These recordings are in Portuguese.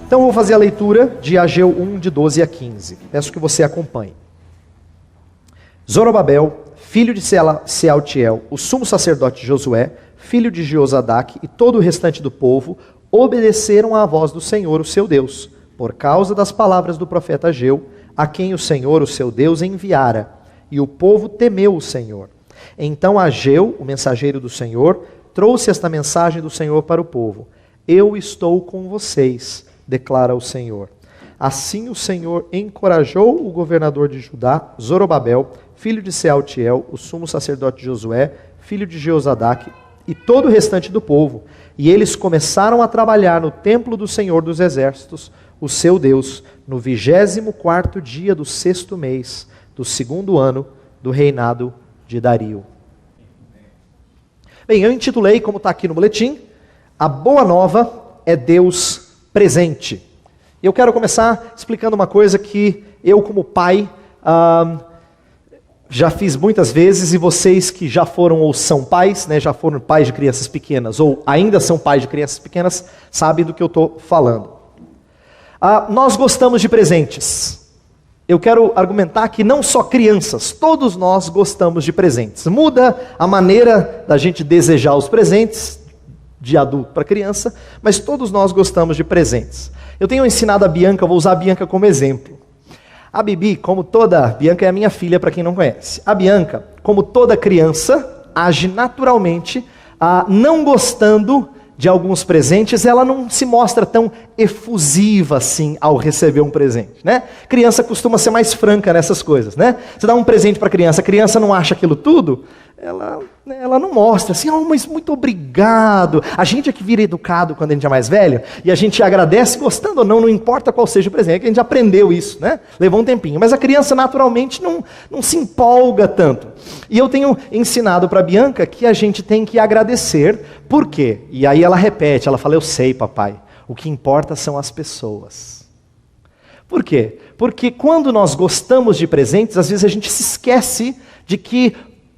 Então eu vou fazer a leitura de Ageu 1, de 12 a 15. Peço que você acompanhe. Zorobabel, filho de Sealtiel, o sumo sacerdote Josué, filho de Jeozadaque, e todo o restante do povo obedeceram à voz do Senhor, o seu Deus, por causa das palavras do profeta Ageu, a quem o Senhor, o seu Deus, enviara. E o povo temeu o Senhor. Então Ageu, o mensageiro do Senhor, trouxe esta mensagem do Senhor para o povo. Eu estou com vocês, declara o Senhor. Assim o Senhor encorajou o governador de Judá, Zorobabel, filho de Sealtiel, o sumo sacerdote Josué, filho de Jeozadaque, e todo o restante do povo. E eles começaram a trabalhar no templo do Senhor dos Exércitos, o seu Deus, no 24º dia do 6º mês, do 2º ano do reinado de Dario. Bem, eu intitulei, como está aqui no boletim, A Boa Nova é Deus Presente. E eu quero começar explicando uma coisa que eu, como pai, já fiz muitas vezes, e vocês que já foram ou são pais, né, já foram pais de crianças pequenas, ou ainda são pais de crianças pequenas, sabem do que eu estou falando. Nós gostamos de presentes. Eu quero argumentar que não só crianças, todos nós gostamos de presentes. Muda a maneira da gente desejar os presentes, de adulto para criança, mas todos nós gostamos de presentes. Eu tenho ensinado a Bianca, vou usar a Bianca como exemplo. A Bibi, Bianca é a minha filha, para quem não conhece. A Bianca, como toda criança, age naturalmente, não gostando de alguns presentes, ela não se mostra tão efusiva assim ao receber um presente, né? Criança costuma ser mais franca nessas coisas, né? Você dá um presente para a criança não acha aquilo tudo, ela não mostra assim, mas muito obrigado. A gente é que vira educado quando a gente é mais velho, e a gente agradece gostando ou não, não importa qual seja o presente, é que a gente aprendeu isso, né? Levou um tempinho, mas a criança naturalmente não se empolga tanto. E eu tenho ensinado para a Bianca que a gente tem que agradecer. Por quê? E aí ela repete, ela fala, eu sei, papai, o que importa são as pessoas. Por quê? Porque quando nós gostamos de presentes, às vezes a gente se esquece de que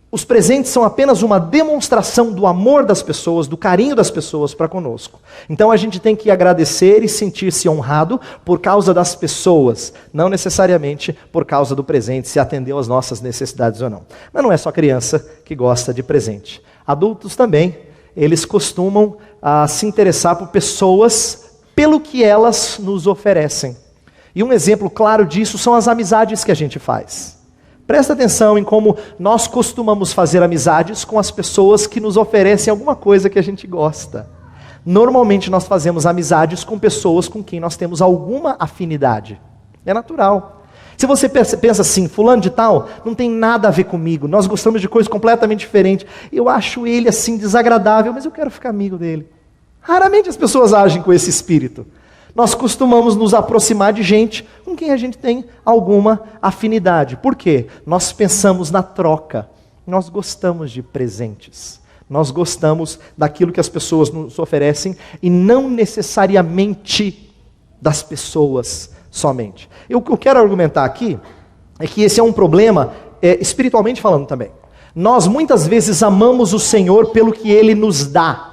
os presentes são apenas uma demonstração do amor das pessoas, do carinho das pessoas para conosco. Então a gente tem que agradecer e sentir-se honrado por causa das pessoas, não necessariamente por causa do presente, se atendeu às nossas necessidades ou não. Mas não é só criança que gosta de presente. Adultos também, eles costumam se interessar por pessoas pelo que elas nos oferecem. E um exemplo claro disso são as amizades que a gente faz. Presta atenção em como nós costumamos fazer amizades com as pessoas que nos oferecem alguma coisa que a gente gosta. Normalmente nós fazemos amizades com pessoas com quem nós temos alguma afinidade. É natural. Se você pensa assim, fulano de tal, não tem nada a ver comigo, nós gostamos de coisas completamente diferentes, eu acho ele assim desagradável, mas eu quero ficar amigo dele. Raramente as pessoas agem com esse espírito. Nós costumamos nos aproximar de gente com quem a gente tem alguma afinidade. Por quê? Nós pensamos na troca. Nós gostamos de presentes. Nós gostamos daquilo que as pessoas nos oferecem e não necessariamente das pessoas somente. O que eu quero argumentar aqui é que esse é um problema espiritualmente falando também. Nós muitas vezes amamos o Senhor pelo que Ele nos dá.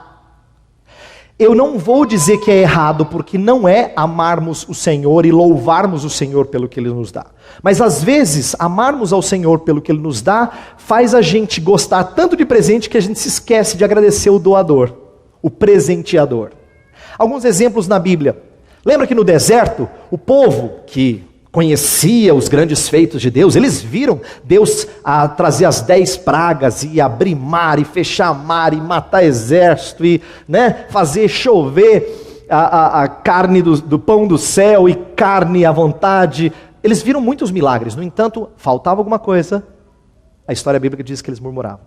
Eu não vou dizer que é errado, porque não é amarmos o Senhor e louvarmos o Senhor pelo que Ele nos dá. Mas às vezes, amarmos ao Senhor pelo que Ele nos dá, faz a gente gostar tanto de presente que a gente se esquece de agradecer o doador, o presenteador. Alguns exemplos na Bíblia. Lembra que no deserto, o povo que conhecia os grandes feitos de Deus, eles viram Deus trazer as 10 pragas e abrir mar e fechar mar e matar exército e fazer chover a carne do pão do céu e carne à vontade. Eles viram muitos milagres, no entanto, faltava alguma coisa. A história bíblica diz que eles murmuravam.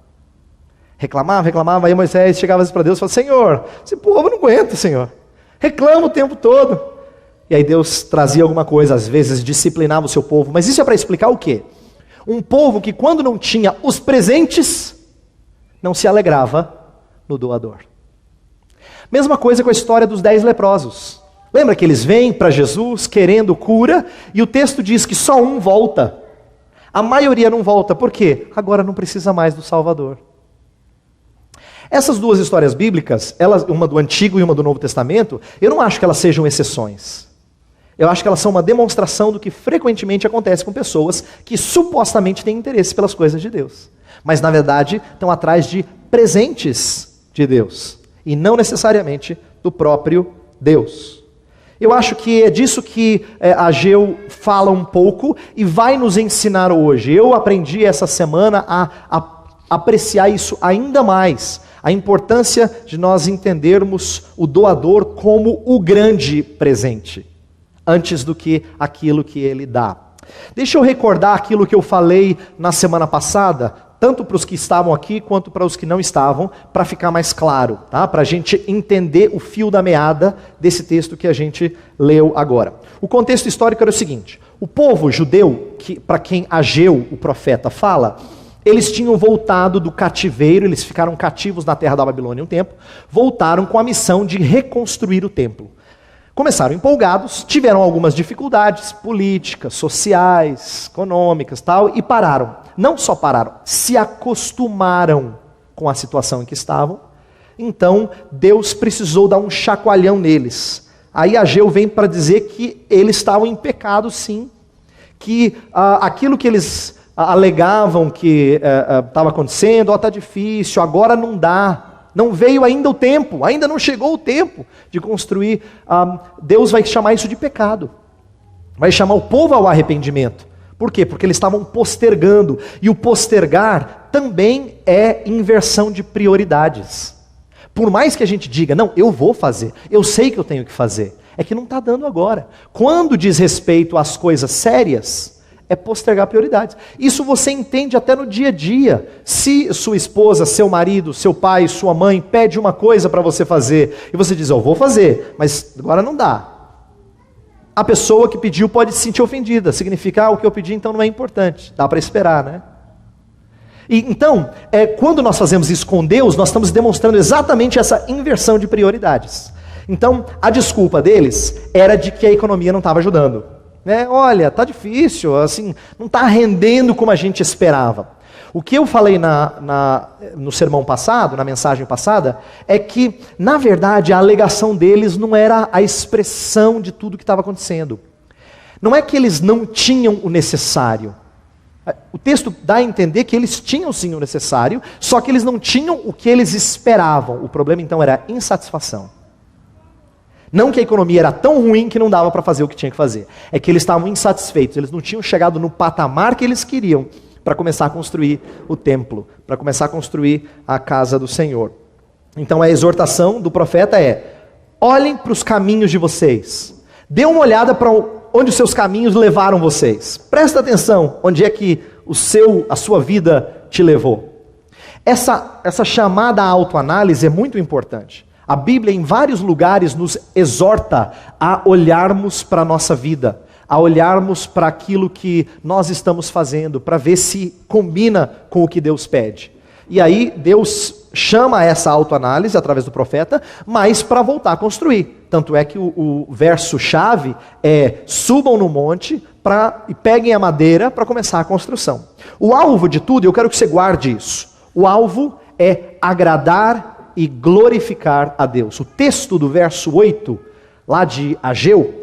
Reclamavam, aí Moisés chegava para Deus e falava, Senhor, esse povo não aguenta, Senhor. Reclama o tempo todo. E aí Deus trazia alguma coisa, às vezes disciplinava o seu povo. Mas isso é para explicar o quê? Um povo que quando não tinha os presentes, não se alegrava no doador. Mesma coisa com a história dos 10 leprosos. Lembra que eles vêm para Jesus querendo cura, e o texto diz que só um volta. A maioria não volta, por quê? Agora não precisa mais do Salvador. Essas duas histórias bíblicas, uma do Antigo e uma do Novo Testamento, eu não acho que elas sejam exceções. Eu acho que elas são uma demonstração do que frequentemente acontece com pessoas que supostamente têm interesse pelas coisas de Deus, mas na verdade estão atrás de presentes de Deus, e não necessariamente do próprio Deus. Eu acho que é disso que Ageu fala um pouco e vai nos ensinar hoje. Eu aprendi essa semana a apreciar isso ainda mais, a importância de nós entendermos o doador como o grande presente, antes do que aquilo que ele dá. Deixa eu recordar aquilo que eu falei na semana passada, tanto para os que estavam aqui, quanto para os que não estavam, para ficar mais claro, tá? Para a gente entender o fio da meada desse texto que a gente leu agora. O contexto histórico era o seguinte: o povo judeu, para quem Ageu, o profeta, fala, eles tinham voltado do cativeiro, eles ficaram cativos na terra da Babilônia um tempo, voltaram com a missão de reconstruir o templo. Começaram empolgados, tiveram algumas dificuldades políticas, sociais, econômicas, tal, e pararam. Não só pararam, se acostumaram com a situação em que estavam. Então, Deus precisou dar um chacoalhão neles. Aí Ageu vem para dizer que eles estavam em pecado, sim, que aquilo que eles alegavam que estava acontecendo, está difícil, agora não dá. Não veio ainda o tempo, ainda não chegou o tempo de construir. Deus vai chamar isso de pecado. Vai chamar o povo ao arrependimento. Por quê? Porque eles estavam postergando. E o postergar também é inversão de prioridades. Por mais que a gente diga, não, eu vou fazer, eu sei que eu tenho que fazer, é que não está dando agora. Quando diz respeito às coisas sérias, é postergar prioridades. Isso você entende até no dia a dia. Se sua esposa, seu marido, seu pai, sua mãe pede uma coisa para você fazer, e você diz, eu vou fazer, mas agora não dá. A pessoa que pediu pode se sentir ofendida, significa, o que eu pedi então não é importante, dá para esperar, né? E, então, quando nós fazemos isso com Deus, nós estamos demonstrando exatamente essa inversão de prioridades. Então, a desculpa deles era de que a economia não estava ajudando. Olha, está difícil, assim, não está rendendo como a gente esperava. O que eu falei no sermão passado, na mensagem passada, é que, na verdade, a alegação deles não era a expressão de tudo que estava acontecendo. Não é que eles não tinham o necessário. O texto dá a entender que eles tinham sim o necessário, só que eles não tinham o que eles esperavam. O problema então era a insatisfação. Não que a economia era tão ruim que não dava para fazer o que tinha que fazer. É que eles estavam insatisfeitos, eles não tinham chegado no patamar que eles queriam para começar a construir o templo, para começar a construir a casa do Senhor. Então a exortação do profeta é: olhem para os caminhos de vocês, dê uma olhada para onde os seus caminhos levaram vocês. Presta atenção onde é que a sua vida te levou. Essa chamada autoanálise é muito importante. A Bíblia em vários lugares nos exorta a olharmos para a nossa vida, a olharmos para aquilo que nós estamos fazendo, para ver se combina com o que Deus pede. E aí Deus chama essa autoanálise através do profeta, mas para voltar a construir. Tanto é que o verso-chave é: subam no monte e peguem a madeira para começar a construção. O alvo de tudo, eu quero que você guarde isso, o alvo é agradar e glorificar a Deus. O texto do verso 8, lá de Ageu,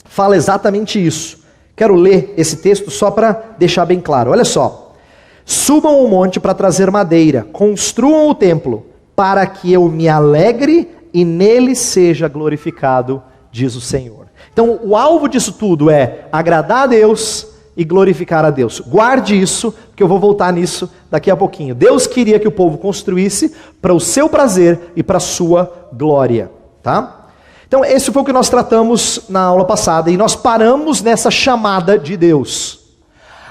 fala exatamente isso. Quero ler esse texto só para deixar bem claro. Olha só: subam o monte para trazer madeira, construam o templo, para que eu me alegre e nele seja glorificado, diz o Senhor. Então o alvo disso tudo é agradar a Deus e glorificar a Deus. Guarde isso, porque eu vou voltar nisso daqui a pouquinho. Deus queria que o povo construísse para o seu prazer e para a sua glória, tá? Então esse foi o que nós tratamos na aula passada, e nós paramos nessa chamada de Deus.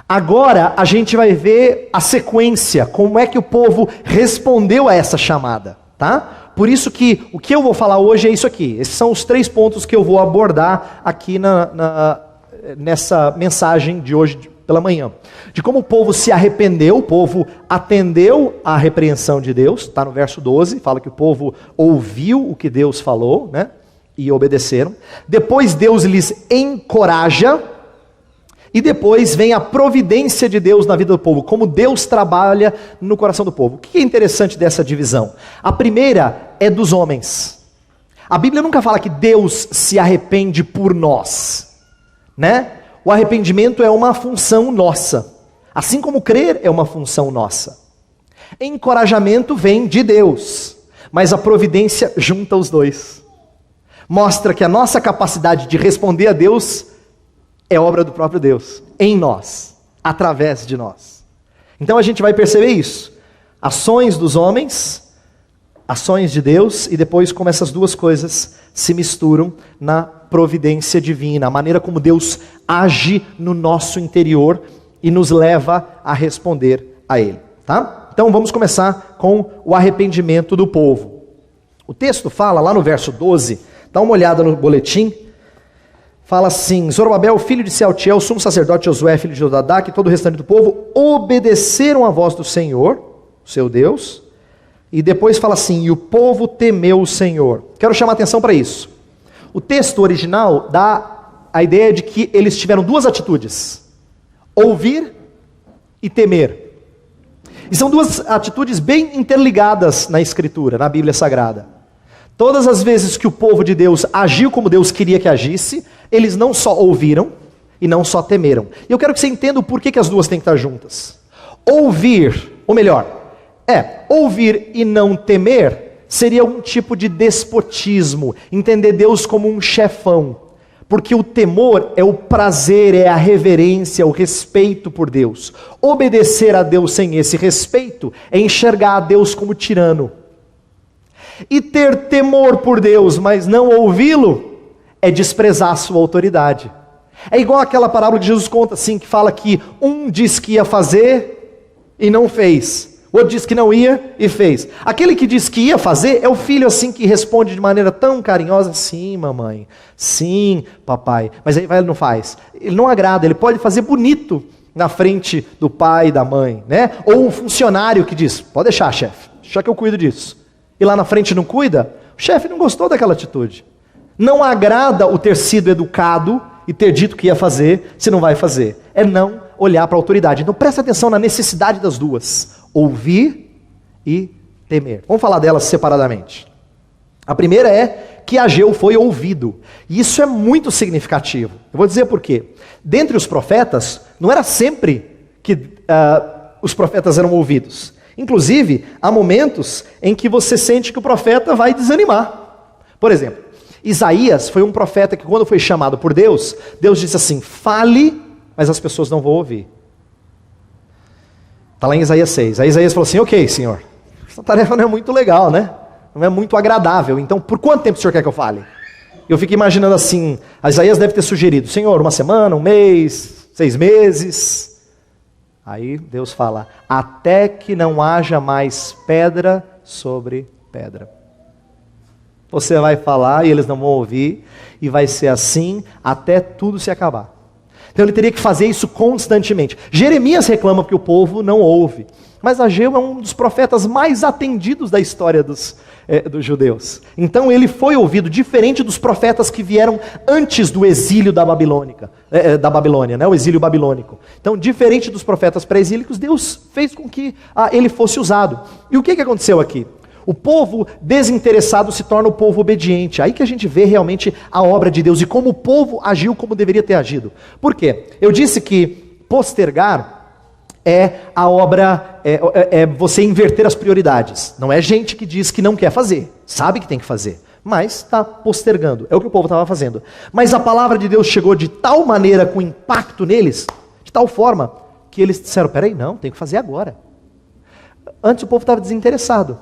Agora a gente vai ver a sequência, como é que o povo respondeu a essa chamada, tá? Por isso que o que eu vou falar hoje é isso aqui. Esses são os 3 pontos que eu vou abordar aqui nessa mensagem de hoje pela manhã. De como o povo se arrependeu, o povo atendeu à repreensão de Deus, está no verso 12, fala que o povo ouviu o que Deus falou, né, e obedeceram. Depois Deus lhes encoraja, e depois vem a providência de Deus na vida do povo, como Deus trabalha no coração do povo. O que é interessante dessa divisão? A primeira é dos homens. A Bíblia nunca fala que Deus se arrepende por nós. né? O arrependimento é uma função nossa, assim como crer é uma função nossa. Encorajamento vem de Deus, mas a providência junta os dois. Mostra que a nossa capacidade de responder a Deus é obra do próprio Deus, em nós, através de nós. Então a gente vai perceber isso. Ações dos homens, ações de Deus, e depois como essas duas coisas se misturam na providência divina, a maneira como Deus age no nosso interior e nos leva a responder a Ele, tá? Então vamos começar com o arrependimento do povo. O texto fala lá no verso 12, dá uma olhada no boletim, fala assim: Zorobabel, filho de Sealtiel, sumo sacerdote Josué, filho de Jodadaque, e todo o restante do povo obedeceram à voz do Senhor, seu Deus, e depois fala assim: e o povo temeu o Senhor. Quero chamar a atenção para isso. O texto original dá a ideia de que eles tiveram duas atitudes: ouvir e temer. E são duas atitudes bem interligadas na Escritura, na Bíblia Sagrada. Todas as vezes que o povo de Deus agiu como Deus queria que agisse, eles não só ouviram e não só temeram. E eu quero que você entenda o porquê que as duas têm que estar juntas. Ouvir, ou melhor, ouvir e não temer seria um tipo de despotismo, entender Deus como um chefão. Porque o temor é o prazer, é a reverência, o respeito por Deus. Obedecer a Deus sem esse respeito é enxergar a Deus como tirano. E ter temor por Deus, mas não ouvi-lo, é desprezar a sua autoridade. É igual aquela parábola que Jesus conta assim, que fala que um disse que ia fazer e não fez. O outro disse que não ia e fez. Aquele que disse que ia fazer é o filho assim que responde de maneira tão carinhosa: sim, mamãe, sim, papai. Mas aí vai, ele não faz. Ele não agrada, ele pode fazer bonito na frente do pai e da mãe, né? Ou um funcionário que diz: pode deixar, chefe, deixa que eu cuido disso. E lá na frente não cuida. O chefe não gostou daquela atitude. Não agrada o ter sido educado e ter dito que ia fazer, se não vai fazer. É não olhar para a autoridade. Então presta atenção na necessidade das duas: ouvir e temer. Vamos falar delas separadamente. A primeira é que Ageu foi ouvido. E isso é muito significativo. Eu vou dizer por quê. Dentre os profetas, não era sempre que os profetas eram ouvidos. Inclusive, há momentos em que você sente que o profeta vai desanimar. Por exemplo, Isaías foi um profeta que, quando foi chamado por Deus, Deus disse assim: fale, mas as pessoas não vão ouvir. Está lá em Isaías 6. Aí Isaías falou assim: ok, Senhor, essa tarefa não é muito legal, né? Não é muito agradável. Então, por quanto tempo o Senhor quer que eu fale? Eu fico imaginando assim, Isaías deve ter sugerido: Senhor, 1 semana, 1 mês, 6 meses. Aí Deus fala: até que não haja mais pedra sobre pedra. Você vai falar e eles não vão ouvir, e vai ser assim até tudo se acabar. Então ele teria que fazer isso constantemente. Jeremias reclama porque o povo não ouve. Mas Ageu é um dos profetas mais atendidos da história dos judeus. Então ele foi ouvido, diferente dos profetas que vieram antes do exílio da Babilônia, né? O exílio babilônico. Então, diferente dos profetas pré-exílicos, Deus fez com que ele fosse usado. E o que aconteceu aqui? O povo desinteressado se torna o povo obediente. Aí que a gente vê realmente a obra de Deus e como o povo agiu como deveria ter agido. Por quê? Eu disse que postergar é a obra, é você inverter as prioridades. Não é gente que diz que não quer fazer, sabe que tem que fazer, mas está postergando. É o que o povo estava fazendo. Mas a palavra de Deus chegou de tal maneira, com impacto neles, de tal forma, que eles disseram: peraí, não, tem que fazer agora. Antes o povo estava desinteressado.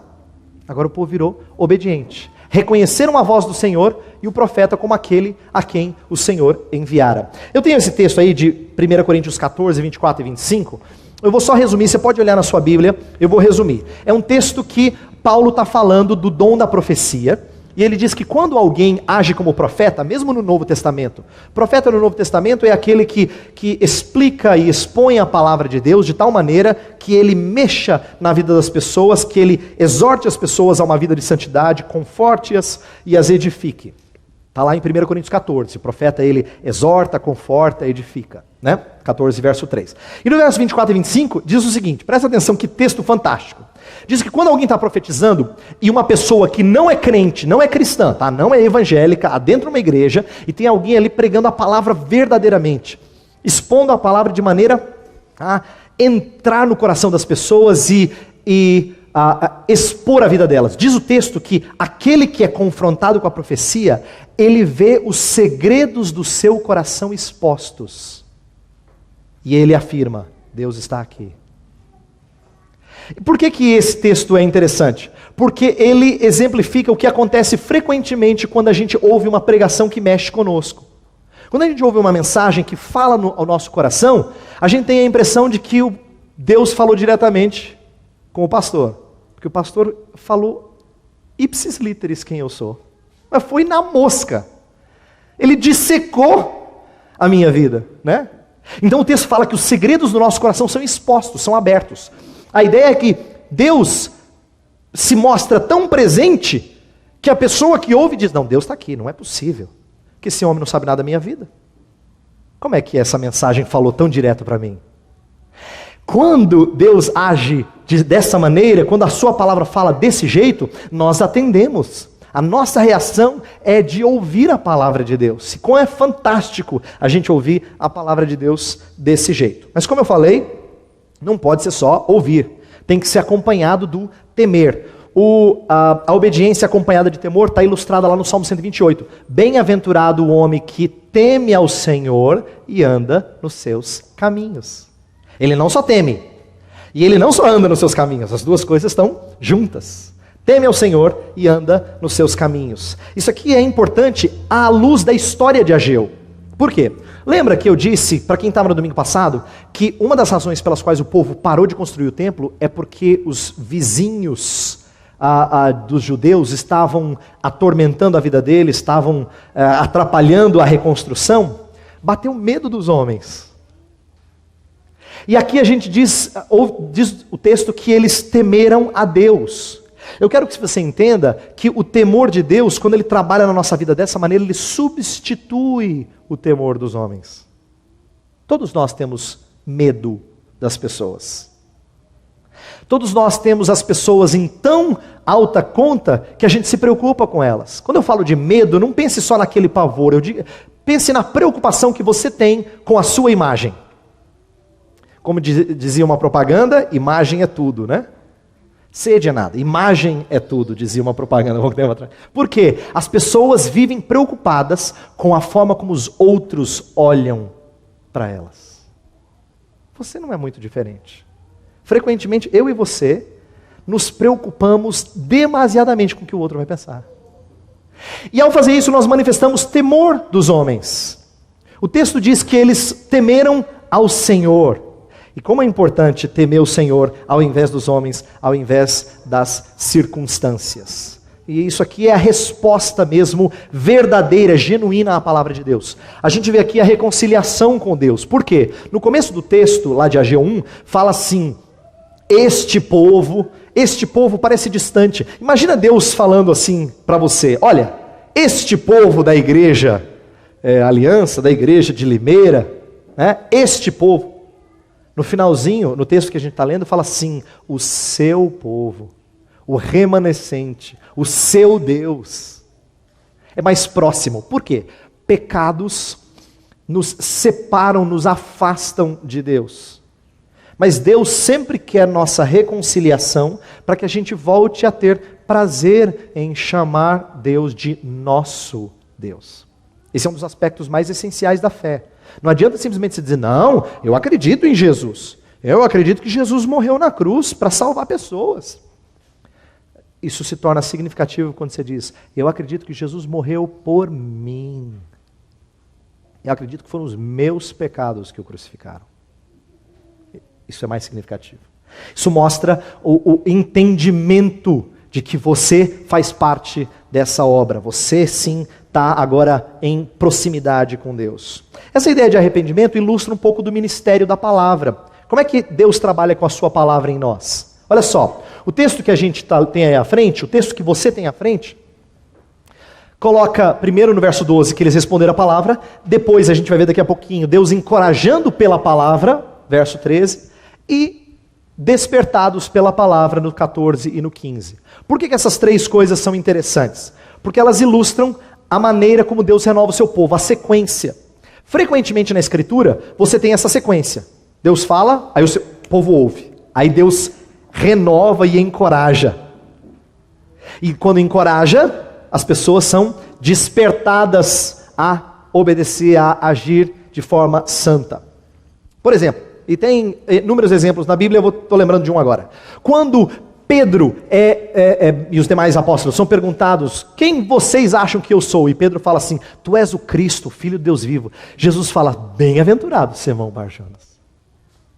Agora o povo virou obediente. Reconheceram a voz do Senhor e o profeta como aquele a quem o Senhor enviara. Eu tenho esse texto aí de 1 Coríntios 14, 24 e 25. Eu vou só resumir, você pode olhar na sua Bíblia, eu vou resumir. É um texto que Paulo está falando do dom da profecia. E ele diz que quando alguém age como profeta, mesmo no Novo Testamento, profeta no Novo Testamento é aquele que explica e expõe a palavra de Deus de tal maneira que ele mexa na vida das pessoas, que ele exorte as pessoas a uma vida de santidade, conforte-as e as edifique. Está lá em 1 Coríntios 14, o profeta ele exorta, conforta, edifica, né? 14, verso 3. E no verso 24 e 25 diz o seguinte, presta atenção que texto fantástico. Diz que quando alguém está profetizando e uma pessoa que não é crente, não é cristã, tá? Não é evangélica, adentro de uma igreja e tem alguém ali pregando a palavra verdadeiramente, expondo a palavra de maneira a entrar no coração das pessoas e expor a vida delas. Diz o texto que aquele que é confrontado com a profecia, ele vê os segredos do seu coração expostos. E ele afirma, Deus está aqui. E por que esse texto é interessante? Porque ele exemplifica o que acontece frequentemente quando a gente ouve uma pregação que mexe conosco. Quando a gente ouve uma mensagem que fala ao nosso coração, a gente tem a impressão de que Deus falou diretamente com o pastor. Porque o pastor falou ipsis literis quem eu sou. Mas foi na mosca. Ele dissecou a minha vida, né? Então o texto fala que os segredos do nosso coração são expostos, são abertos. A ideia é que Deus se mostra tão presente que a pessoa que ouve diz, não, Deus está aqui, não é possível. Que esse homem não sabe nada da minha vida. Como é que essa mensagem falou tão direto para mim? Quando Deus age dessa maneira, quando a sua palavra fala desse jeito, nós atendemos. A nossa reação é de ouvir a palavra de Deus. E como é fantástico a gente ouvir a palavra de Deus desse jeito. Mas como eu falei, não pode ser só ouvir. Tem que ser acompanhado do temer. A obediência acompanhada de temor está ilustrada lá no Salmo 128. Bem-aventurado o homem que teme ao Senhor e anda nos seus caminhos. Ele não só teme, e ele não só anda nos seus caminhos, as duas coisas estão juntas. Teme ao Senhor e anda nos seus caminhos. Isso aqui é importante à luz da história de Ageu. Por quê? Lembra que eu disse, para quem estava no domingo passado, que uma das razões pelas quais o povo parou de construir o templo é porque os vizinhos dos judeus estavam atormentando a vida deles, estavam atrapalhando a reconstrução. Bateu medo dos homens. E aqui a gente diz o texto que eles temeram a Deus. Eu quero que você entenda que o temor de Deus, quando ele trabalha na nossa vida dessa maneira, ele substitui o temor dos homens. Todos nós temos medo das pessoas. Todos nós temos as pessoas em tão alta conta que a gente se preocupa com elas. Quando eu falo de medo, não pense só naquele pavor, pense na preocupação que você tem com a sua imagem. Como dizia uma propaganda, imagem é tudo, né? Sede é nada, imagem é tudo, dizia uma propaganda há pouco tempo atrás. Por quê? As pessoas vivem preocupadas com a forma como os outros olham para elas. Você não é muito diferente. Frequentemente, eu e você nos preocupamos demasiadamente com o que o outro vai pensar. E ao fazer isso, nós manifestamos temor dos homens. O texto diz que eles temeram ao Senhor. E como é importante temer o Senhor ao invés dos homens, ao invés das circunstâncias. E isso aqui é a resposta mesmo verdadeira, genuína à palavra de Deus. A gente vê aqui a reconciliação com Deus. Por quê? No começo do texto, lá de Ageu 1, fala assim, este povo parece distante. Imagina Deus falando assim para você, olha, este povo da igreja Aliança, da igreja de Limeira, né? Este povo. No finalzinho, no texto que a gente está lendo, fala assim, o seu povo, o remanescente, o seu Deus. É mais próximo. Por quê? Pecados nos separam, nos afastam de Deus. Mas Deus sempre quer nossa reconciliação para que a gente volte a ter prazer em chamar Deus de nosso Deus. Esse é um dos aspectos mais essenciais da fé. Não adianta simplesmente se dizer, não, eu acredito em Jesus. Eu acredito que Jesus morreu na cruz para salvar pessoas. Isso se torna significativo quando você diz, eu acredito que Jesus morreu por mim. Eu acredito que foram os meus pecados que o crucificaram. Isso é mais significativo. Isso mostra o entendimento de que você faz parte dessa obra. Você sim está agora em proximidade com Deus. Essa ideia de arrependimento ilustra um pouco do ministério da palavra. Como é que Deus trabalha com a sua palavra em nós? Olha só, o texto que a gente tem aí à frente, o texto que você tem à frente, coloca primeiro no verso 12 que eles responderam a palavra, depois a gente vai ver daqui a pouquinho Deus encorajando pela palavra, verso 13, e despertados pela palavra no 14 e no 15. Por que essas três coisas são interessantes? Porque elas ilustram a maneira como Deus renova o seu povo, a sequência. Frequentemente na Escritura, você tem essa sequência. Deus fala, aí o seu povo ouve. Aí Deus renova e encoraja. E quando encoraja, as pessoas são despertadas a obedecer, a agir de forma santa. Por exemplo, e tem inúmeros exemplos na Bíblia, eu estou lembrando de um agora. Quando Pedro e os demais apóstolos são perguntados, quem vocês acham que eu sou? E Pedro fala assim, tu és o Cristo, Filho de Deus vivo. Jesus fala, bem-aventurado, Simão Bar-Jonas.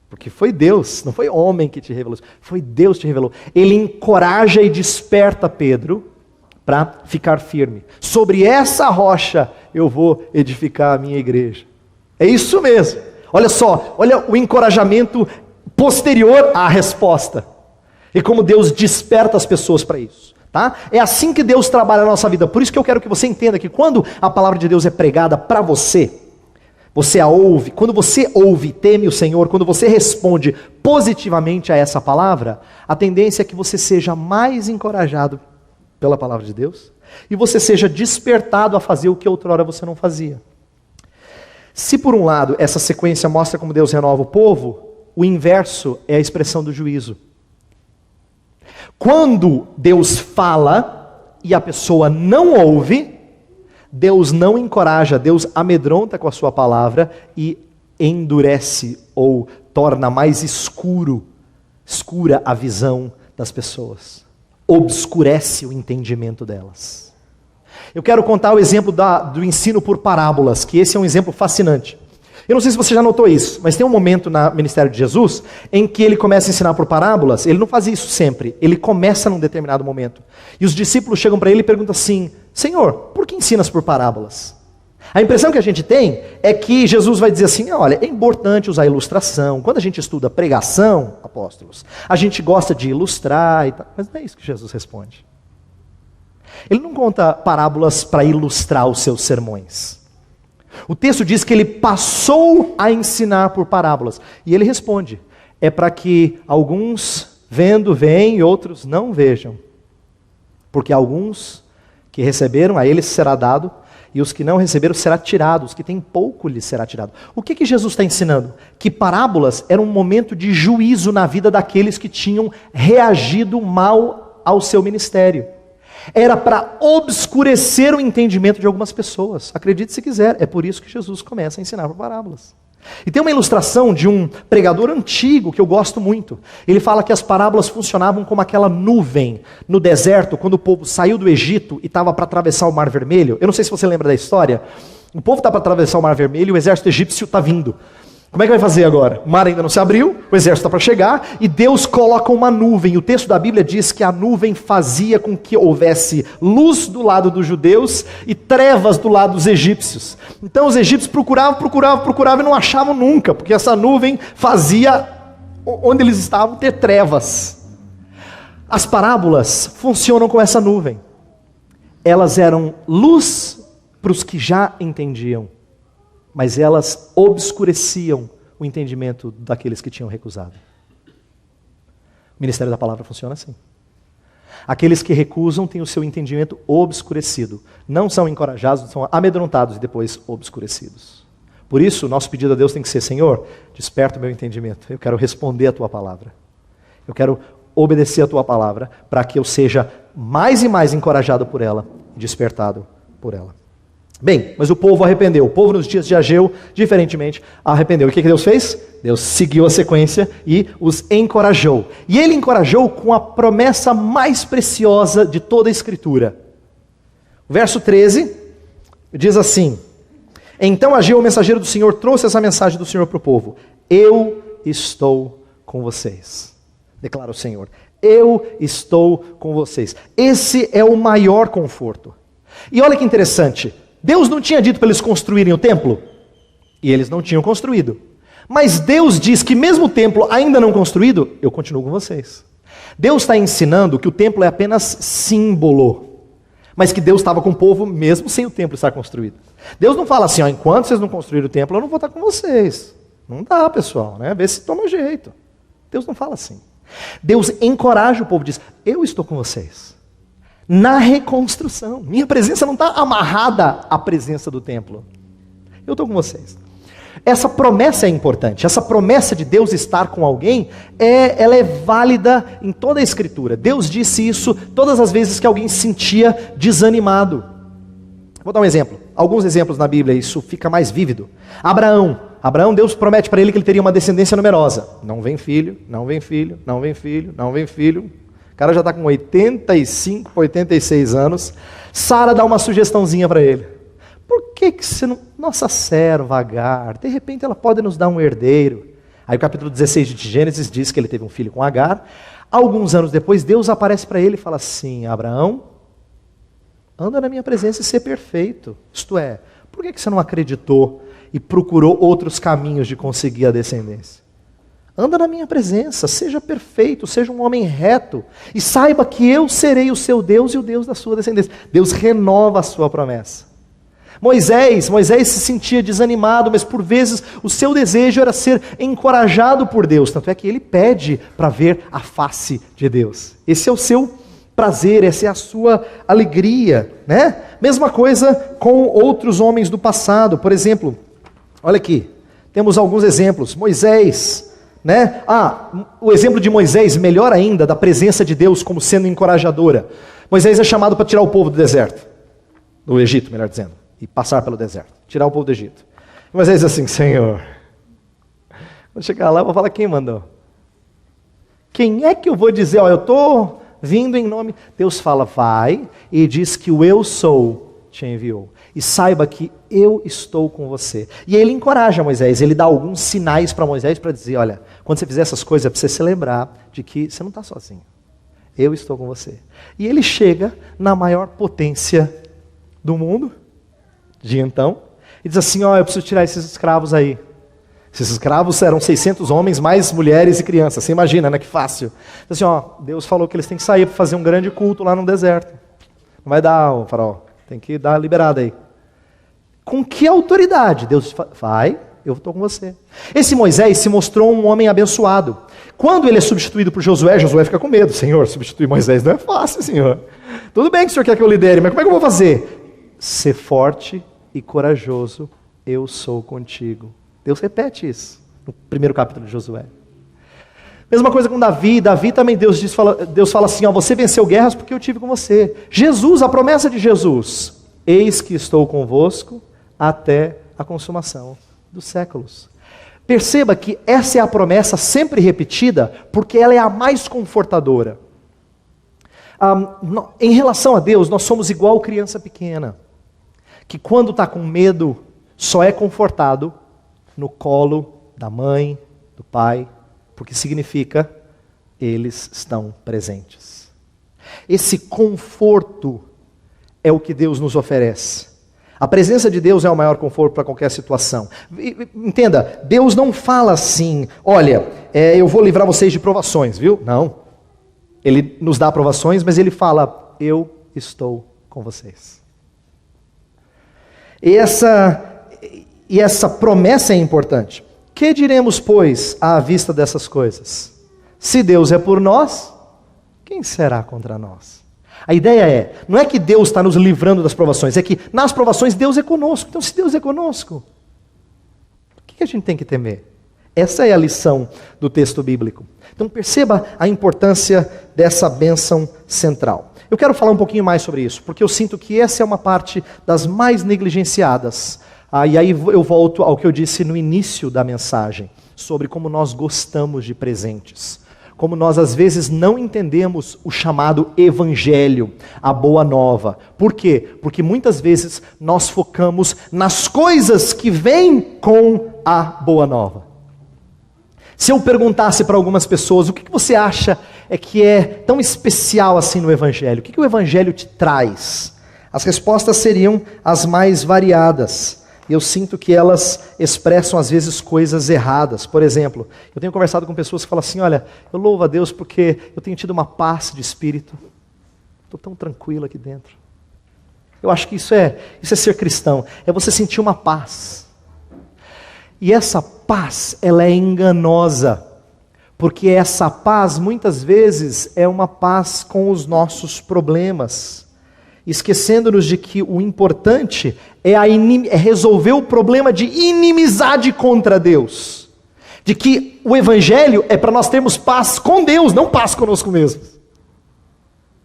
Porque foi Deus, não foi homem que te revelou, foi Deus que te revelou. Ele encoraja e desperta Pedro para ficar firme. Sobre essa rocha eu vou edificar a minha igreja. É isso mesmo. Olha só, olha o encorajamento posterior à resposta. E como Deus desperta as pessoas para isso. Tá? É assim que Deus trabalha na nossa vida. Por isso que eu quero que você entenda que quando a palavra de Deus é pregada para você, você a ouve, quando você ouve, teme o Senhor, quando você responde positivamente a essa palavra, a tendência é que você seja mais encorajado pela palavra de Deus e você seja despertado a fazer o que outrora você não fazia. Se por um lado essa sequência mostra como Deus renova o povo, o inverso é a expressão do juízo. Quando Deus fala e a pessoa não ouve, Deus não encoraja, Deus amedronta com a sua palavra e endurece ou torna mais escura a visão das pessoas. Obscurece o entendimento delas. Eu quero contar o exemplo do ensino por parábolas, que esse é um exemplo fascinante. Eu não sei se você já notou isso, mas tem um momento no ministério de Jesus em que ele começa a ensinar por parábolas. Ele não fazia isso sempre, ele começa num determinado momento. E os discípulos chegam para ele e perguntam assim, Senhor, por que ensinas por parábolas? A impressão que a gente tem é que Jesus vai dizer assim, olha, é importante usar ilustração. Quando a gente estuda pregação, apóstolos, a gente gosta de ilustrar e tal. Mas não é isso que Jesus responde. Ele não conta parábolas para ilustrar os seus sermões. O texto diz que ele passou a ensinar por parábolas. E ele responde, é para que alguns vendo veem e outros não vejam. Porque alguns que receberam, a eles será dado, e os que não receberam será tirado, os que têm pouco lhes será tirado. O que Jesus está ensinando? Que parábolas eram um momento de juízo na vida daqueles que tinham reagido mal ao seu ministério. Era para obscurecer o entendimento de algumas pessoas. Acredite se quiser, é por isso que Jesus começa a ensinar por parábolas. E tem uma ilustração de um pregador antigo que eu gosto muito. Ele fala que as parábolas funcionavam como aquela nuvem no deserto, quando o povo saiu do Egito e estava para atravessar o Mar Vermelho. Eu não sei se você lembra da história. O povo está para atravessar o Mar Vermelho e o exército egípcio está vindo. Como é que vai fazer agora? O mar ainda não se abriu, o exército está para chegar, e Deus coloca uma nuvem. O texto da Bíblia diz que a nuvem fazia com que houvesse luz do lado dos judeus e trevas do lado dos egípcios. Então os egípcios procuravam e não achavam nunca, porque essa nuvem fazia onde eles estavam ter trevas. As parábolas funcionam com essa nuvem. Elas eram luz para os que já entendiam, mas elas obscureciam o entendimento daqueles que tinham recusado. O ministério da palavra funciona assim. Aqueles que recusam têm o seu entendimento obscurecido. Não são encorajados, são amedrontados e depois obscurecidos. Por isso, nosso pedido a Deus tem que ser, Senhor, desperta o meu entendimento. Eu quero responder a tua palavra. Eu quero obedecer a tua palavra para que eu seja mais e mais encorajado por ela e despertado por ela. Bem, mas o povo arrependeu. O povo nos dias de Ageu, diferentemente, arrependeu. E o que Deus fez? Deus seguiu a sequência e os encorajou. E ele encorajou com a promessa mais preciosa de toda a Escritura. O verso 13 diz assim, então Ageu, o mensageiro do Senhor, trouxe essa mensagem do Senhor para o povo. Eu estou com vocês, declara o Senhor. Eu estou com vocês. Esse é o maior conforto. E olha que interessante. Deus não tinha dito para eles construírem o templo? E eles não tinham construído. Mas Deus diz que mesmo o templo ainda não construído, eu continuo com vocês. Deus está ensinando que o templo é apenas símbolo. Mas que Deus estava com o povo mesmo sem o templo estar construído. Deus não fala assim, ó, enquanto vocês não construírem o templo, eu não vou estar com vocês. Não dá, pessoal, né? Vê se toma jeito. Deus não fala assim. Deus encoraja o povo, diz, eu estou com vocês. Na reconstrução. Minha presença não está amarrada à presença do templo. Eu estou com vocês. Essa promessa é importante. Essa promessa de Deus estar com alguém, ela é válida em toda a Escritura. Deus disse isso todas as vezes que alguém se sentia desanimado. Vou dar um exemplo. Alguns exemplos na Bíblia, isso fica mais vívido. Abraão, Deus promete para ele que ele teria uma descendência numerosa. Não vem filho, não vem filho, não vem filho, não vem filho. O cara já está com 85, 86 anos. Sara dá uma sugestãozinha para ele. Por que você não... Nossa serva Agar, de repente ela pode nos dar um herdeiro. Aí o capítulo 16 de Gênesis diz que ele teve um filho com Agar. Alguns anos depois, Deus aparece para ele e fala assim, Abraão, anda na minha presença e ser perfeito. Isto é, por que você não acreditou e procurou outros caminhos de conseguir a descendência? Anda na minha presença, seja perfeito, seja um homem reto, e saiba que eu serei o seu Deus e o Deus da sua descendência. Deus renova a sua promessa. Moisés se sentia desanimado, mas por vezes o seu desejo era ser encorajado por Deus, tanto é que ele pede para ver a face de Deus. Esse é o seu prazer, essa é a sua alegria, né? Mesma coisa com outros homens do passado, por exemplo, olha aqui, temos alguns exemplos. Moisés, né? O exemplo de Moisés, melhor ainda, da presença de Deus como sendo encorajadora. Moisés é chamado para tirar o povo do deserto, do Egito, melhor dizendo, e passar pelo deserto, tirar o povo do Egito. E Moisés diz assim, Senhor, vou chegar lá, vou falar quem mandou. Quem é que eu vou dizer, eu estou vindo em nome... Deus fala, vai, e diz que o eu sou te enviou. E saiba que eu estou com você. E ele encoraja Moisés, ele dá alguns sinais para Moisés para dizer, olha, quando você fizer essas coisas, é para você se lembrar de que você não está sozinho. Eu estou com você. E ele chega na maior potência do mundo, de então, e diz assim, eu preciso tirar esses escravos aí. Esses escravos eram 600 homens, mais mulheres e crianças. Você imagina, né? Que fácil. Diz assim, Deus falou que eles têm que sair para fazer um grande culto lá no deserto. Não vai dar, faraó. Tem que dar liberada aí. Com que autoridade? Deus vai, eu estou com você. Esse Moisés se mostrou um homem abençoado. Quando ele é substituído por Josué, Josué fica com medo. Senhor, substituir Moisés não é fácil, Senhor. Tudo bem que o Senhor quer que eu lidere, mas como é que eu vou fazer? Ser forte e corajoso, eu sou contigo. Deus repete isso no primeiro capítulo de Josué. Mesma coisa com Davi. Davi também, Deus fala assim, você venceu guerras porque eu tive com você. Jesus, a promessa de Jesus, eis que estou convosco até a consumação dos séculos. Perceba que essa é a promessa sempre repetida, porque ela é a mais confortadora. Em relação a Deus, nós somos igual criança pequena, que quando está com medo, só é confortado no colo da mãe, do pai, porque significa eles estão presentes. Esse conforto é o que Deus nos oferece. A presença de Deus é o maior conforto para qualquer situação. Entenda, Deus não fala assim, olha, eu vou livrar vocês de provações, viu? Não. Ele nos dá provações, mas ele fala, eu estou com vocês. E essa promessa é importante. Que diremos, pois, à vista dessas coisas? Se Deus é por nós, quem será contra nós? A ideia não é que Deus está nos livrando das provações, é que nas provações Deus é conosco. Então, se Deus é conosco, o que a gente tem que temer? Essa é a lição do texto bíblico. Então, perceba a importância dessa bênção central. Eu quero falar um pouquinho mais sobre isso, porque eu sinto que essa é uma parte das mais negligenciadas. E aí eu volto ao que eu disse no início da mensagem, sobre como nós gostamos de presentes. Como nós às vezes não entendemos o chamado evangelho, a boa nova. Por quê? Porque muitas vezes nós focamos nas coisas que vêm com a boa nova. Se eu perguntasse para algumas pessoas, o que você acha que é tão especial assim no evangelho? O que o evangelho te traz? As respostas seriam as mais variadas. E eu sinto que elas expressam às vezes coisas erradas. Por exemplo, eu tenho conversado com pessoas que falam assim, olha, eu louvo a Deus porque eu tenho tido uma paz de espírito. Estou tão tranquilo aqui dentro. Eu acho que isso é ser cristão, é você sentir uma paz. E essa paz, ela é enganosa, porque essa paz muitas vezes é uma paz com os nossos problemas, esquecendo-nos de que o importante é resolver o problema de inimizade contra Deus, de que o evangelho é para nós termos paz com Deus, não paz conosco mesmos.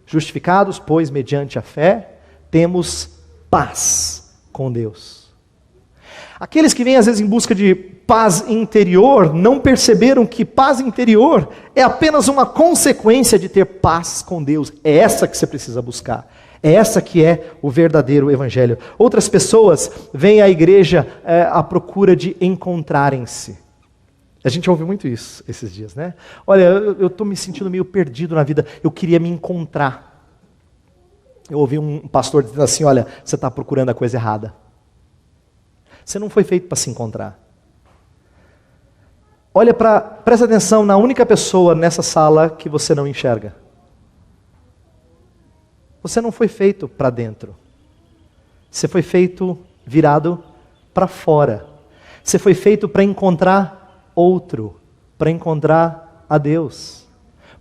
Justificados, pois, mediante a fé, temos paz com Deus. Aqueles que vêm às vezes em busca de paz interior, não perceberam que paz interior é apenas uma consequência de ter paz com Deus. É essa que você precisa buscar. É essa que é o verdadeiro evangelho. Outras pessoas vêm à igreja à procura de encontrarem-se. A gente ouve muito isso esses dias, né? Olha, eu estou me sentindo meio perdido na vida, eu queria me encontrar. Eu ouvi um pastor dizendo assim, olha, você está procurando a coisa errada. Você não foi feito para se encontrar. Olha presta atenção na única pessoa nessa sala que você não enxerga. Você não foi feito para dentro. Você foi feito virado para fora. Você foi feito para encontrar outro, para encontrar a Deus.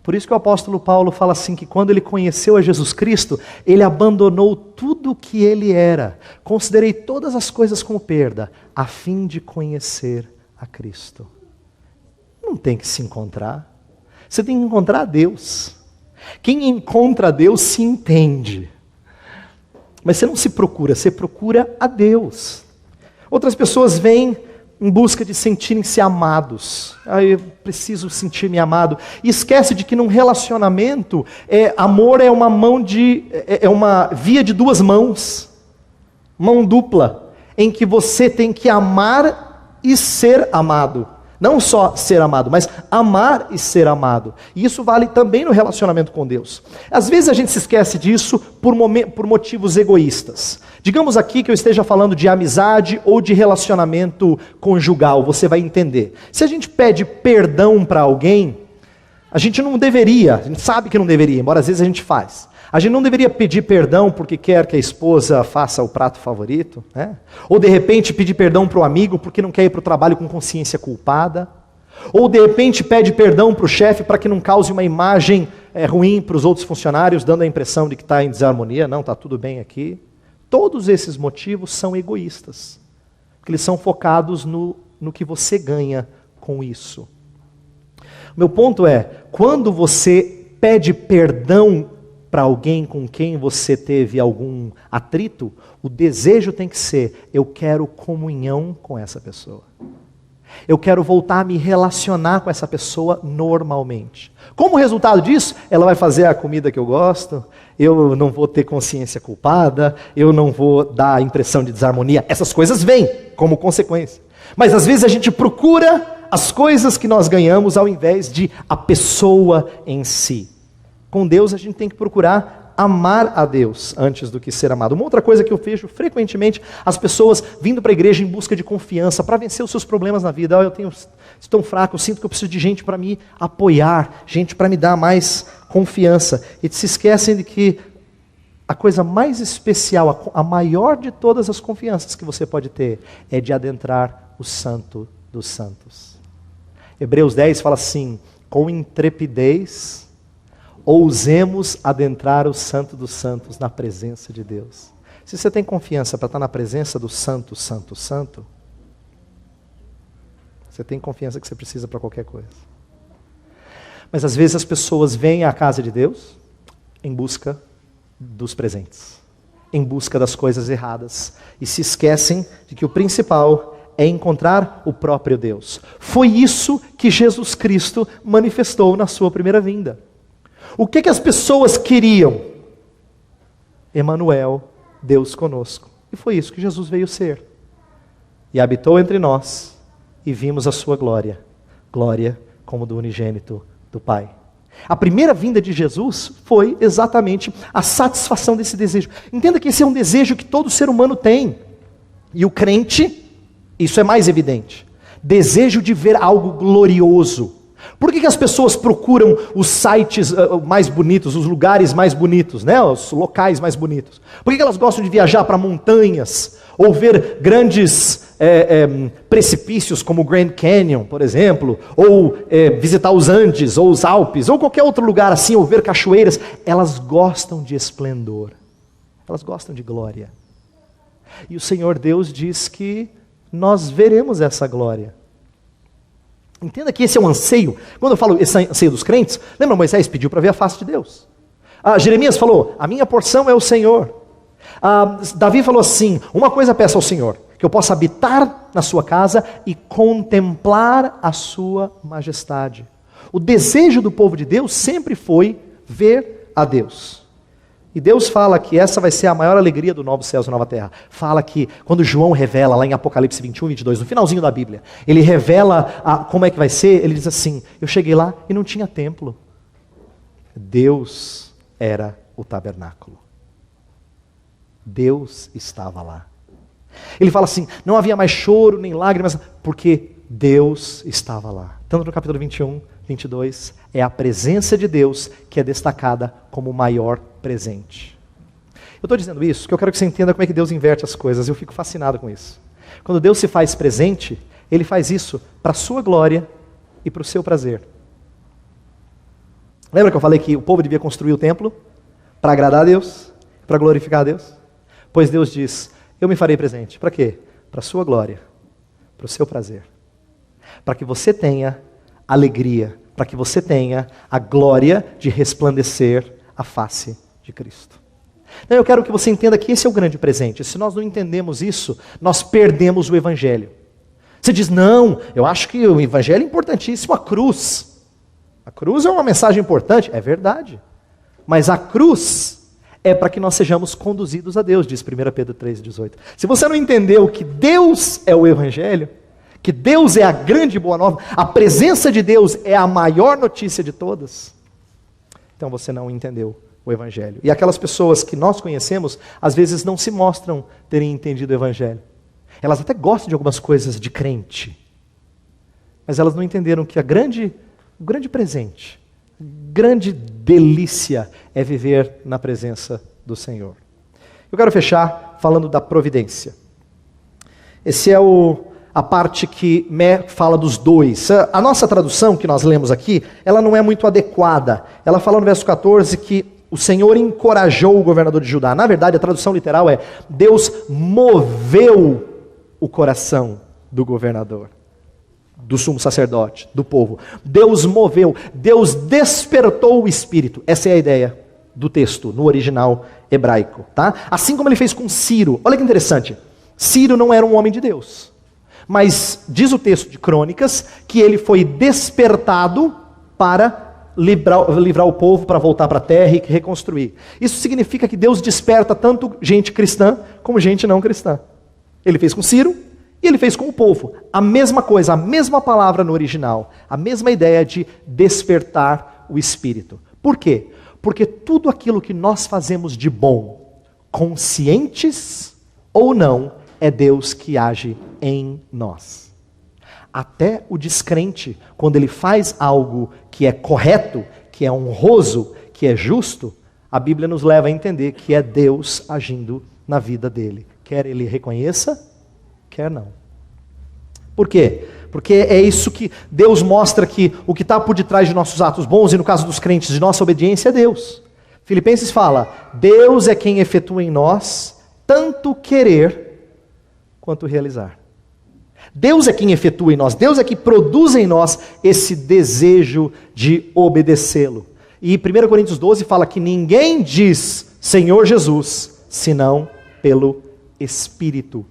Por isso que o apóstolo Paulo fala assim, que quando ele conheceu a Jesus Cristo, ele abandonou tudo o que ele era. Considerei todas as coisas como perda, a fim de conhecer a Cristo. Não tem que se encontrar. Você tem que encontrar a Deus. Quem encontra a Deus se entende. Mas você não se procura, você procura a Deus. Outras pessoas vêm em busca de sentirem-se amados. Eu preciso sentir-me amado. E esquece de que num relacionamento, amor é uma via de duas mãos. Mão dupla. Em que você tem que amar e ser amado. Não só ser amado, mas amar e ser amado. E isso vale também no relacionamento com Deus. Às vezes a gente se esquece disso por motivos egoístas. Digamos aqui que eu esteja falando de amizade ou de relacionamento conjugal, você vai entender. Se a gente pede perdão para alguém, a gente não deveria, a gente sabe que não deveria, embora às vezes a gente faz. A gente não deveria pedir perdão porque quer que a esposa faça o prato favorito, né? Ou de repente pedir perdão para o amigo porque não quer ir para o trabalho com consciência culpada. Ou de repente pede perdão para o chefe para que não cause uma imagem ruim para os outros funcionários, dando a impressão de que está em desarmonia. Não, está tudo bem aqui. Todos esses motivos são egoístas, porque eles são focados no que você ganha com isso. O meu ponto é, quando você pede perdão para alguém com quem você teve algum atrito, o desejo tem que ser, eu quero comunhão com essa pessoa. Eu quero voltar a me relacionar com essa pessoa normalmente. Como resultado disso, ela vai fazer a comida que eu gosto, eu não vou ter consciência culpada, eu não vou dar a impressão de desarmonia. Essas coisas vêm como consequência. Mas às vezes a gente procura as coisas que nós ganhamos ao invés de a pessoa em si. Com Deus a gente tem que procurar amar a Deus antes do que ser amado. Uma outra coisa que eu vejo frequentemente, as pessoas vindo para a igreja em busca de confiança, para vencer os seus problemas na vida. Estou fraco, eu sinto que eu preciso de gente para me apoiar, gente para me dar mais confiança. E se esquecem de que a coisa mais especial, a maior de todas as confianças que você pode ter, é de adentrar o Santo dos Santos. Hebreus 10 fala assim, com intrepidez ousemos adentrar o Santo dos Santos na presença de Deus. Se você tem confiança para estar na presença do Santo, Santo, Santo, você tem confiança que você precisa para qualquer coisa. Mas às vezes as pessoas vêm à casa de Deus em busca dos presentes, em busca das coisas erradas, e se esquecem de que o principal é encontrar o próprio Deus. Foi isso que Jesus Cristo manifestou na sua primeira vinda. O que as pessoas queriam? Emanuel, Deus conosco. E foi isso que Jesus veio ser. E habitou entre nós, e vimos a sua glória. Glória como do unigênito do Pai. A primeira vinda de Jesus foi exatamente a satisfação desse desejo. Entenda que esse é um desejo que todo ser humano tem. E o crente, isso é mais evidente. Desejo de ver algo glorioso. Por que as pessoas procuram os sites mais bonitos, os lugares mais bonitos, né? Os locais mais bonitos? Por que elas gostam de viajar para montanhas, ou ver grandes precipícios como o Grand Canyon, por exemplo, ou visitar os Andes, ou os Alpes, ou qualquer outro lugar assim, ou ver cachoeiras? Elas gostam de esplendor, elas gostam de glória. E o Senhor Deus diz que nós veremos essa glória. Entenda que esse é um anseio. Quando eu falo esse anseio dos crentes, lembra, Moisés pediu para ver a face de Deus. Jeremias falou, a minha porção é o Senhor. Davi falou assim, uma coisa peço ao Senhor, que eu possa habitar na sua casa e contemplar a sua majestade. O desejo do povo de Deus sempre foi ver a Deus. E Deus fala que essa vai ser a maior alegria do novo céus e nova terra. Fala que, quando João revela, lá em Apocalipse 21 e 22, no finalzinho da Bíblia, ele revela como é que vai ser, ele diz assim, eu cheguei lá e não tinha templo. Deus era o tabernáculo. Deus estava lá. Ele fala assim, não havia mais choro nem lágrimas, porque Deus estava lá. Tanto no capítulo 21, 22, é a presença de Deus que é destacada como o maior presente. Eu estou dizendo isso porque eu quero que você entenda como é que Deus inverte as coisas. Eu fico fascinado com isso. Quando Deus se faz presente, Ele faz isso para a sua glória e para o seu prazer. Lembra que eu falei que o povo devia construir o templo para agradar a Deus, para glorificar a Deus? Pois Deus diz, eu me farei presente. Para quê? Para a sua glória, para o seu prazer. Para que você tenha alegria, para que você tenha a glória de resplandecer a face de Cristo. Então eu quero que você entenda que esse é o grande presente. Se nós não entendemos isso, nós perdemos o Evangelho. Você diz, não, eu acho que o Evangelho é importantíssimo, a cruz. A cruz é uma mensagem importante, é verdade. Mas a cruz é para que nós sejamos conduzidos a Deus, diz 1 Pedro 3,18. Se você não entendeu que Deus é o Evangelho, que Deus é a grande boa nova, a presença de Deus é a maior notícia de todas, então você não entendeu o Evangelho. E aquelas pessoas que nós conhecemos, às vezes não se mostram terem entendido o Evangelho. Elas até gostam de algumas coisas de crente, mas elas não entenderam que o grande presente, grande delícia é viver na presença do Senhor. Eu quero fechar falando da providência. Esse é a parte que fala dos dois. A nossa tradução que nós lemos aqui, ela não é muito adequada. Ela fala no verso 14 que o Senhor encorajou o governador de Judá. Na verdade, a tradução literal é, Deus moveu o coração do governador, do sumo sacerdote, do povo. Deus moveu, Deus despertou o espírito. Essa é a ideia do texto, no original hebraico. Tá? Assim como ele fez com Ciro. Olha que interessante. Ciro não era um homem de Deus. Mas diz o texto de Crônicas que ele foi despertado para livrar o povo, para voltar para a terra e reconstruir. Isso significa que Deus desperta tanto gente cristã como gente não cristã. Ele fez com Ciro e ele fez com o povo. A mesma coisa, a mesma palavra no original, a mesma ideia de despertar o espírito. Por quê? Porque tudo aquilo que nós fazemos de bom, conscientes ou não, é Deus que age em nós. Até o descrente, quando ele faz algo que é correto, que é honroso, que é justo, a Bíblia nos leva a entender que é Deus agindo na vida dele. Quer ele reconheça, quer não. Por quê? Porque é isso que Deus mostra, que o que está por detrás de nossos atos bons, e no caso dos crentes, de nossa obediência, é Deus. Filipenses fala, Deus é quem efetua em nós tanto querer quanto realizar. Deus é quem efetua em nós, Deus é que produz em nós esse desejo de obedecê-lo. E 1 Coríntios 12 fala que ninguém diz Senhor Jesus, senão pelo Espírito.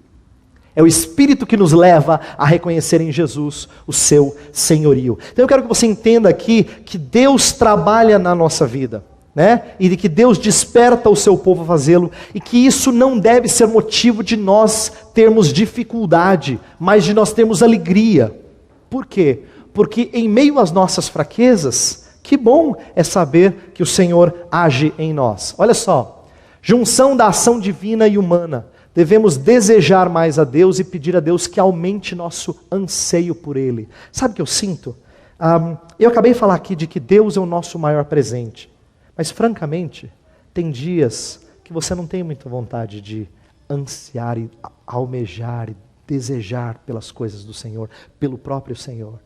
É o Espírito que nos leva a reconhecer em Jesus o seu senhorio. Então eu quero que você entenda aqui que Deus trabalha na nossa vida, né? E de que Deus desperta o seu povo a fazê-lo, e que isso não deve ser motivo de nós termos dificuldade, mas de nós termos alegria. Por quê? Porque em meio às nossas fraquezas, que bom é saber que o Senhor age em nós. Olha só, junção da ação divina e humana. Devemos desejar mais a Deus e pedir a Deus que aumente nosso anseio por Ele. Sabe o que eu sinto? Eu acabei de falar aqui de que Deus é o nosso maior presente. Mas, francamente, tem dias que você não tem muita vontade de ansiar e almejar e desejar pelas coisas do Senhor, pelo próprio Senhor.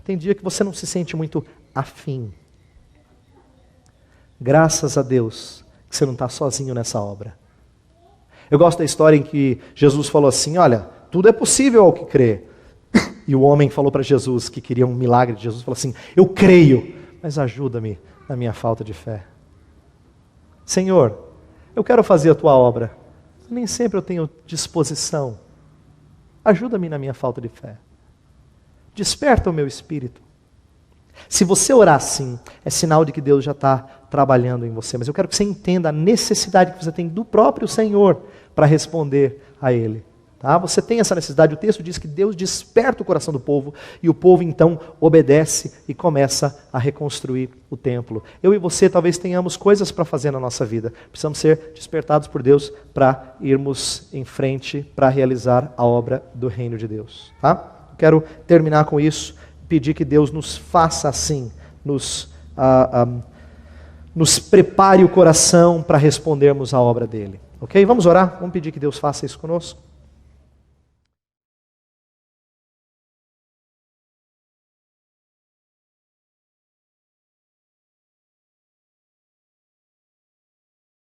Tem dia que você não se sente muito afim. Graças a Deus que você não está sozinho nessa obra. Eu gosto da história em que Jesus falou assim, olha, tudo é possível ao que crê. E o homem falou para Jesus, que queria um milagre de Jesus, falou assim, eu creio, mas ajuda-me na minha falta de fé. Senhor, eu quero fazer a tua obra, nem sempre eu tenho disposição. Ajuda-me na minha falta de fé. Desperta o meu espírito. Se você orar assim, é sinal de que Deus já está trabalhando em você. Mas eu quero que você entenda a necessidade que você tem do próprio Senhor para responder a Ele. Tá? Você tem essa necessidade. O texto diz que Deus desperta o coração do povo e o povo então obedece e começa a reconstruir o templo. Eu e você talvez tenhamos coisas para fazer na nossa vida. Precisamos ser despertados por Deus para irmos em frente, para realizar a obra do reino de Deus. Tá? Quero terminar com isso, pedir que Deus nos faça assim, nos prepare o coração para respondermos à obra dele. Ok? Vamos orar? Vamos pedir que Deus faça isso conosco?